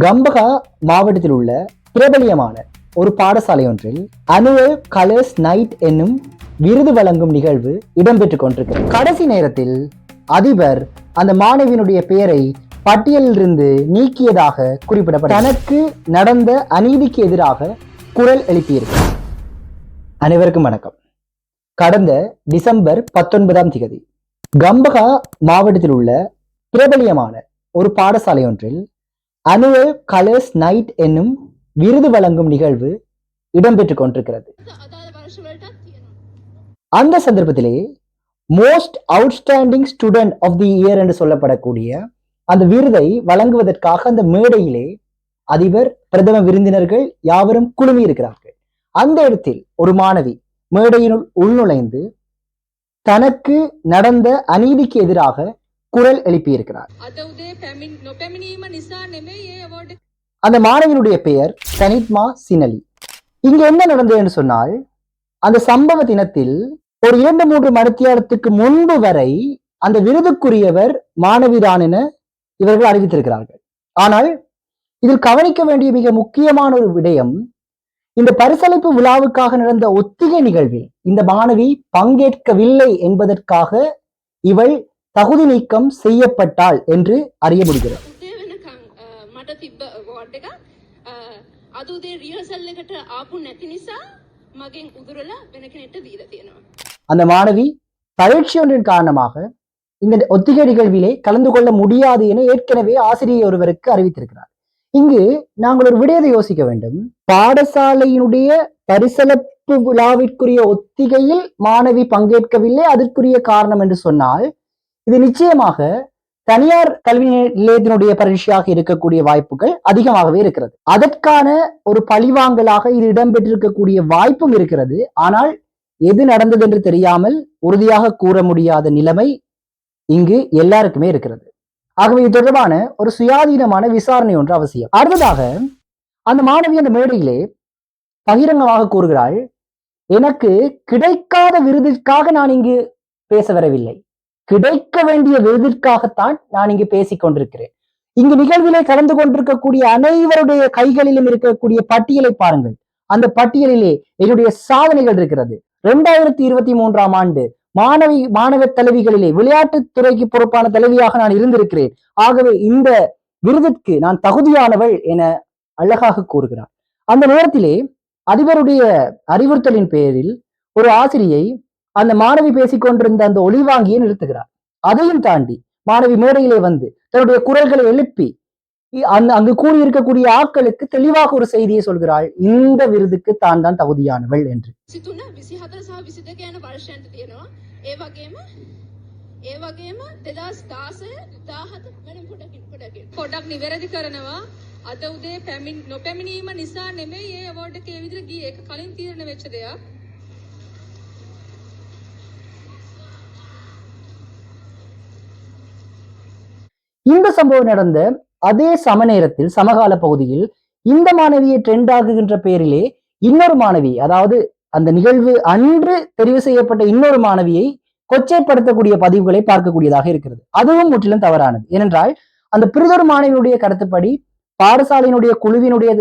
கம்பகா மாவட்டத்தில் உள்ள பிரபலியமான ஒரு பாடசாலை ஒன்றில் அனுவல் கலர்ஸ் நைட் என்னும் விருது வழங்கும் நிகழ்வு இடம்பெற்றுக் கொண்டிருக்கிறது. கடைசி நேரத்தில் அதிபர் அந்த மாணவியினுடைய பெயரை பட்டியலில் இருந்து நீக்கியதாக குறிப்பிடப்பட்ட தனக்கு நடந்த அநீதிக்கு எதிராக குரல் எழுப்பியிருக்கிறார். அனைவருக்கும் வணக்கம். கடந்த டிசம்பர் 19 கம்பகா மாவட்டத்தில் உள்ள பிரபலியமான ஒரு பாடசாலை ஒன்றில் அனுவல் கலர்ஸ் நைட் என்னும் விருது வழங்கும் நிகழ்வு இடம்பெற்றுக் கொண்டிருக்கிறது. அந்த சந்தர்ப்பத்திலே most outstanding student of the year என்று சொல்லப்படக்கூடிய அந்த விருதை வழங்குவதற்காக அந்த மேடையிலே அதிபர், பிரதம விருந்தினர்கள் யாவரும் குழுமி இருக்கிறார்கள். அந்த இடத்தில் ஒரு மாணவி மேடையினுள் உள்நுழைந்து தனக்கு நடந்த அநீதிக்கு எதிராக குரல் எழுப்பியிருக்கிறார். அந்த மாணவியினுடைய பெயர் தனித்மா சினலி. இங்க என்ன நடந்தது என்று சொன்னால், அந்த சம்பவ தினத்தில் ஒரு 2-3 மணித்தியாலத்துக்கு முன்பு வரை அந்த விருதுக்குரியவர் மாணவிதான் என இவர்கள் அறிவித்திருக்கிறார்கள். ஆனால் இதில் கவனிக்க வேண்டிய மிக முக்கியமான ஒரு விடயம், இந்த பரிசளிப்பு விழாவுக்காக நடந்த ஒத்திகை நிகழ்வில் இந்த மாணவி பங்கேற்கவில்லை என்பதற்காக இவள் தகுதி நீக்கம் செய்யப்பட்டாள் என்று அறிய முடிகிறது. அந்த மாணவி பரீட்சை ஒன்றின் காரணமாக இந்த ஒத்திகை நிகழ்விலே கலந்து கொள்ள முடியாது என ஏற்கனவே ஆசிரியர் ஒருவருக்கு அறிவித்திருக்கிறார். இங்கு நாங்கள் ஒரு விடயத்தை யோசிக்க வேண்டும். பாடசாலையினுடைய பரிசளிப்பு விழாவிற்குரிய ஒத்திகையில் மாணவி பங்கேற்கவில்லை, அதற்குரிய காரணம் என்று சொன்னால் இது நிச்சயமாக தனியார் கல்வி நிலையத்தினுடைய பரீட்சையாக இருக்கக்கூடிய வாய்ப்புகள் அதிகமாகவே இருக்கிறது. அதற்கான ஒரு பழிவாங்கலாக இது இடம்பெற்றிருக்கக்கூடிய வாய்ப்பும் இருக்கிறது. ஆனால் எது நடந்தது என்று தெரியாமல் உறுதியாக கூற முடியாத நிலைமை இங்கு எல்லாருக்குமே இருக்கிறது. ஆகவே இது தொடர்பான ஒரு சுயாதீனமான விசாரணை ஒன்று அவசியம். அடுத்ததாக அந்த மாணவி அந்த மேடையிலே பகிரங்கமாக கூறுகிறாள், எனக்கு கிடைக்காத விருதிற்காக நான் இங்கு பேச வரவில்லை, கிடைக்க வேண்டிய விருதிற்காகத்தான் நான் இங்கு பேசிக் கொண்டிருக்கிறேன். இங்கு நிகழ்விலே கலந்து கொண்டிருக்கக்கூடிய அனைவருடைய கைகளிலும் இருக்கக்கூடிய பட்டியலை பாருங்கள். அந்த பட்டியலிலே என்னுடைய சாதனைகள் இருக்கிறது. 2023 ஆண்டு மாணவ தலைவிகளிலே விளையாட்டுத் துறைக்கு பொறுப்பான தலைவியாக நான் இருந்திருக்கிறேன். ஆகவே இந்த விருதுக்கு நான் தகுதியானவள் என அழகாக கூறுகிறார். அந்த நேரத்திலே அதிபருடைய அறிவுறுத்தலின் பேரில் ஒரு ஆசிரியை அந்த மாணவி பேசிக்கொண்டிருந்த அந்த ஒளிவாங்கியை நிறுத்துகிறார். அதையும் தாண்டி மாணவி மேடையிலே வந்து தன்னுடைய குரல்களை எழுப்பி அங்கு கூடியிருக்கக்கூடிய ஆட்களுக்கு தெளிவாக ஒரு செய்தியை சொல்கிறாள், இந்த விருதுக்கு தான் தான் தகுதியானவள் என்று. අද උදේ නොපැමිණීම නිසා නෙමෙයි ඒ අවෝඩ් එක ඒ විදිහට ගියේ. ඒක කලින් තීරණය වෙච්ච දෙයක්. இந்த சம்பவம் நடந்த அதே நேரத்தில் சமகால பகுதியில் இந்த மாணவியை ட்ரெண்ட் ஆகுகின்ற பெயரிலே இன்னொரு மாணவி, அதாவது அந்த நிகழ்வு அன்று தெரிவு செய்யப்பட்ட இன்னொரு மாணவியை கொச்சைப்படுத்தக்கூடிய பதிவுகளை பார்க்கக்கூடியதாக இருக்கிறது. அதுவும் முற்றிலும் தவறானது. ஏனென்றால் அந்த பிரிதொரு மாணவியுடைய கருத்துப்படி பாடசாலையினுடைய குழுவினுடைய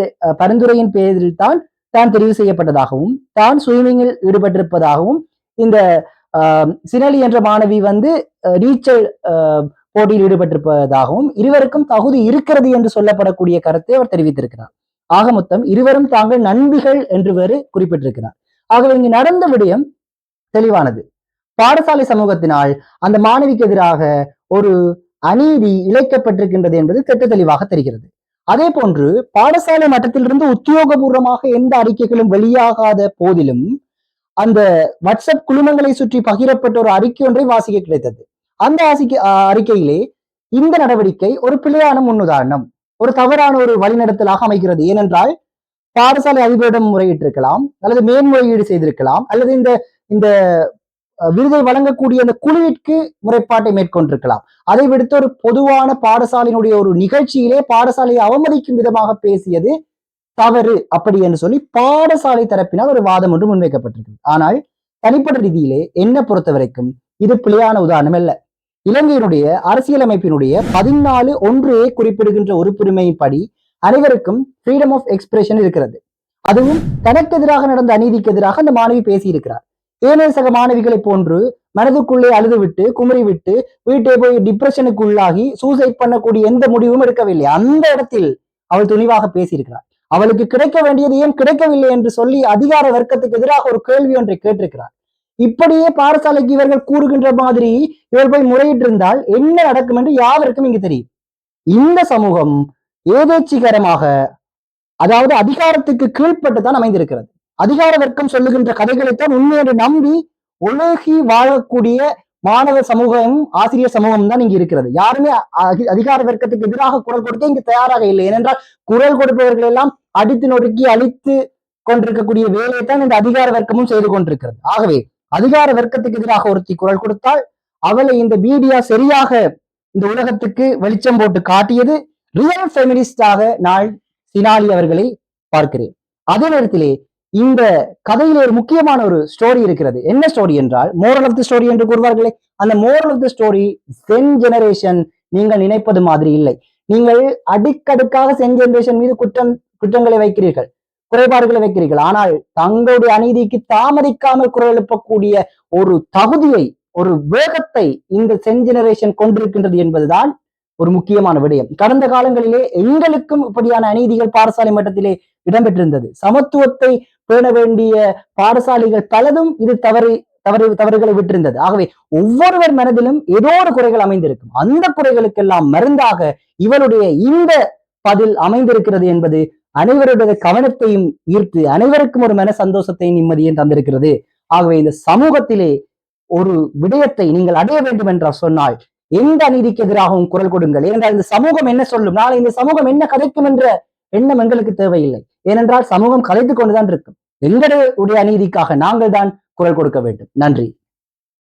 பரிந்துரையின் பேரில் தான் தெரிவு செய்யப்பட்டதாகவும் தான் ஸ்விமிங்கில் ஈடுபட்டிருப்பதாகவும் இந்த சினலி என்ற மாணவி வந்து நீச்சல் போட்டியில் ஈடுபட்டிருப்பதாகவும் இருவருக்கும் தகுதி இருக்கிறது என்று சொல்லப்படக்கூடிய கருத்தை அவர் தெரிவித்திருக்கிறார். ஆக மொத்தம் இருவரும் தாங்கள் நண்பிகள் என்று வேறு குறிப்பிட்டிருக்கிறார். ஆகவே இங்கு நடந்த விடயம் தெளிவானது. பாடசாலை சமூகத்தினால் அந்த மாணவிக்கு எதிராக ஒரு அநீதி இழைக்கப்பட்டிருக்கின்றது என்பது திட்ட தெளிவாக தெரிகிறது. அதே போன்று பாடசாலை மட்டத்திலிருந்து உத்தியோகபூர்வமாக எந்த அறிக்கைகளும் வெளியாகாத போதிலும் அந்த வாட்ஸ்அப் குழுமங்களை சுற்றி பகிரப்பட்ட ஒரு அறிக்கை ஒன்றை வாசிக்க கிடைத்தது. அந்த அறிக்கையிலே இந்த நடவடிக்கை ஒரு பிழையான முன்னுதாரணம், ஒரு தவறான ஒரு வழிநடத்தலாக அமைகிறது. ஏனென்றால் பாடசாலை அதிபரிடம் முறையிட்டிருக்கலாம், அல்லது மேன்முறையீடு செய்திருக்கலாம், அல்லது இந்த விருதை வழங்கக்கூடிய அந்த குழுவிற்கு முறைப்பாட்டை மேற்கொண்டிருக்கலாம். அதை விடுத்து ஒரு பொதுவான பாடசாலையினுடைய ஒரு நிகழ்ச்சியிலே பாடசாலையை அவமதிக்கும் விதமாக பேசியது தவறு அப்படி என்று சொல்லி பாடசாலை தரப்பினால் ஒரு வாதம் ஒன்று முன்வைக்கப்பட்டிருக்கு. ஆனால் தனிப்பட்ட ரீதியிலே என்ன பொறுத்த வரைக்கும் இது பிழையான உதாரணம் அல்ல. இலங்கையினுடைய அரசியலமைப்பினுடைய 14(1)A குறிப்பிடுகின்ற உறுப்புரிமையின்படி அனைவருக்கும் ஃப்ரீடம் ஆஃப் எக்ஸ்பிரஷன் இருக்கிறது. அதுவும் தனக்கு எதிராக நடந்த அநீதிக்கு எதிராக அந்த மாணவி பேசியிருக்கிறார். ஏனைய சக மாணவிகளை போன்று மனதுக்குள்ளே அழுது விட்டு குமரி விட்டு வீட்டை போய் டிப்ரெஷனுக்கு உள்ளாகி சூசைட் பண்ணக்கூடிய எந்த முடிவும் எடுக்கவில்லை. அந்த இடத்தில் அவள் துணிவாக பேசியிருக்கிறார். அவளுக்கு கிடைக்க வேண்டியது ஏன் கிடைக்கவில்லை என்று சொல்லி அதிகார வர்க்கத்துக்கு எதிராக ஒரு கேள்வி ஒன்றை கேட்டிருக்கிறார். இப்படியே பாடசாலைக்கு இவர்கள் கூறுகின்ற மாதிரி இவர் போய் முறையிட்டு இருந்தால் என்ன நடக்கும் என்று யாவருக்கும் இங்கு தெரியும். இந்த சமூகம் ஏதேச்சிகரமாக, அதாவது அதிகாரத்துக்கு கீழ்ப்பட்டு தான் அமைந்திருக்கிறது. அதிகார வர்க்கம் சொல்லுகின்ற கதைகளைத்தான் உண்மை என்று நம்பி உலகி வாழக்கூடிய மாணவ சமூகம், ஆசிரியர் சமூகம் தான் இங்கு இருக்கிறது. யாருமே அதிகார வர்க்கத்துக்கு எதிராக குரல் கொடுக்க இங்கு தயாராக இல்லை. ஏனென்றால் குரல் கொடுப்பவர்கள் எல்லாம் அடித்து நொறுக்கி அழித்து கொண்டிருக்கக்கூடிய வேலையைத்தான் இந்த அதிகார வர்க்கமும் செய்து கொண்டிருக்கிறது. ஆகவே அதிகார வர்க்கத்துக்கு எதிராக ஒருத்தி குரல் கொடுத்தால் அவளை இந்த மீடியா சரியாக இந்த உலகத்துக்கு வெளிச்சம் போட்டு காட்டியது. ரியல் ஃபெமினிஸ்டாக நான் சினாலி அவர்களை பார்க்கிறேன். அதே நேரத்திலே இந்த கதையில ஒரு முக்கியமான ஒரு ஸ்டோரி இருக்கிறது. என்ன ஸ்டோரி என்றால் மோரல் ஆஃப் தி ஸ்டோரி என்று கூறுவார்களே, அந்த மோரல் ஆஃப் தி ஸ்டோரி சென் ஜெனரேஷன் நீங்கள் நினைப்பது மாதிரி இல்லை. நீங்கள் அடுக்கடுக்காக சென் ஜெனரேஷன் மீது குற்றங்களை வைக்கிறீர்கள், குறைபாடுகளை வைக்கிறீர்கள். ஆனால் தங்களுடைய அநீதிக்கு தாமதிக்காமல் குரல் எழுப்பக்கூடிய ஒரு தகுதியை, ஒரு வேகத்தை இந்த சென் ஜெனரேஷன் கொண்டிருக்கின்றது என்பதுதான் ஒரு முக்கியமான விடயம். கடந்த காலங்களிலே எங்களுக்கும் இப்படியான அநீதிகள் பாடசாலை மட்டத்திலே இடம்பெற்றிருந்தது. சமத்துவத்தை பேண வேண்டிய பாடசாலைகள் பலதும் இது தவறுகளை விட்டிருந்தது. ஆகவே ஒவ்வொருவர் மனதிலும் ஏதோ ஒரு குறைகள் அமைந்திருக்கும். அந்த குறைகளுக்கெல்லாம் மருந்தாக இவருடைய இந்த பதில் அமைந்திருக்கிறது என்பது அனைவருடைய கவனத்தையும் ஈர்த்து அனைவருக்கும் ஒரு மன சந்தோஷத்தையும் நிம்மதியும் தந்திருக்கிறது. ஆகவே இந்த சமூகத்திலே ஒரு விடயத்தை நீங்கள் அடைய வேண்டும் என்றால் சொன்னால் எந்த அநீதிக்கு எதிராகவும் குரல் கொடுங்கள். ஏனென்றால் இந்த சமூகம் என்ன சொல்லும், நாளை இந்த சமூகம் என்ன கதைக்கும் என்ற எண்ணம் எங்களுக்கு தேவையில்லை. ஏனென்றால் சமூகம் கலைத்துக் கொண்டுதான் இருக்கும். எங்களுடைய அநீதிக்காக நாங்கள் தான் குரல் கொடுக்க வேண்டும். நன்றி.